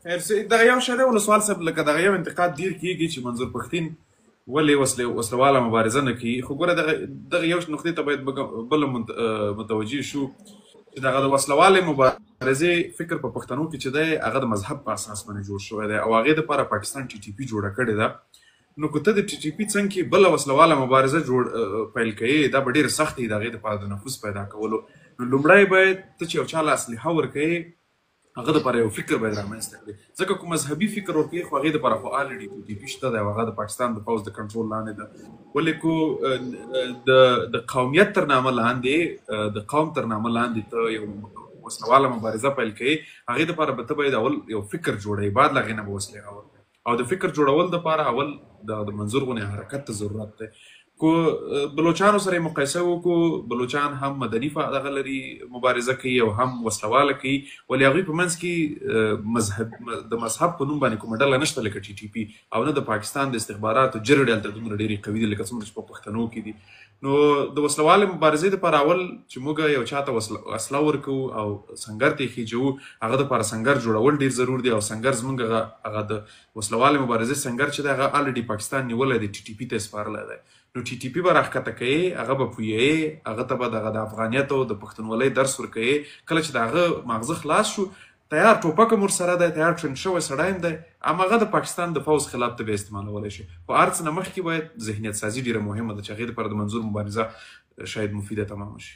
دغه یو شی دی ولسوال صاحب، لکه دغه یو انتقاد ډېر کېږي چې منظور پښتین ولې وسلواله مبارزه نه کوي. خو ګوره دغه یو نقطې ته باید بله متوجه شو چې دغه د وسلوالې مبارزې فکر په پښتنو کې چې دی هغه د مذهب په اساس باندې جوړ شوی دی او هغې دپاره پاکستان ټي ټي پي جوړه کړې ده. نو که ته د ټي ټي پي څنګ کې بله وسلواله مبارزه پیل کوې، دا به ډېره سخته وي د هغې دپاره د نفوذ پیدا کولو. نو لومړی باید ته چې یو چا له اسلحه ورکوې هغه دپاره یو فکر باید رامنځته کړي، ځکه کوم مذهبي فکر ورکوي خو هغې دپاره خو الرېډي ټي ټي پي شته دی او هغه د پاکستان د پوځ د کنټرول لاندې ده. ولې کو د قومیت تر نامه لاندې د قوم تر نامه لاندې ته یو وسلواله مبارزه پیل کوي، هغې دپاره به ته باید اول یو فکر جوړوي، بعد له هغې نه به وسلې راوړي. او د فکر جوړول دپاره اول د منظور غونې حرکت ته ضرورت دی. کو بلوچانو سره یې مقایسه وکړو، بلوچان هم مدني دغه لري مبارزه کوي او هم وسلواله کوي، ولې هغوی په منځ کې د مذهب په نوم باندې کومه ډله نشته لکه ټي ټي پي، او نه د پاکستان د استخباراتو جرړې هلته دومره ډېرې قوي دي لکه څومره چې په پښتنو کې دي. نو د وسلوالې مبارزې دپاره اول چې موږ یو چا ته اسلحه ورکوو او سنګر ته یې خېجوو، هغه دپاره سنګر جوړول ډېر ضرور دی. او سنګر زموږ هغه د وسلوالې مبارزې سنګر چې دی هغه الرېډي پاکستان نیولی دی، ټي ټي پي ته یې سپارلی دی. نو ټي ټي پي به راښکته کوې، هغه به پوهیې، هغه ته به دغه د افغانیت او د پښتونولۍ درس ورکوې. کله چې د هغه ماغزه خلاص شو، تیار ټوپک هم ورسره دی، تیار ټرین شوی سړی هم دی، هماغه د پاکستان د پوځ خلاف ته بیا استعمالولی شي. خو هر څه نه مخکې باید ذهنیت سازي ډېره مهمه ده چې هغې دپاره د منظور مبارزه شاید مفیده تمامه شي.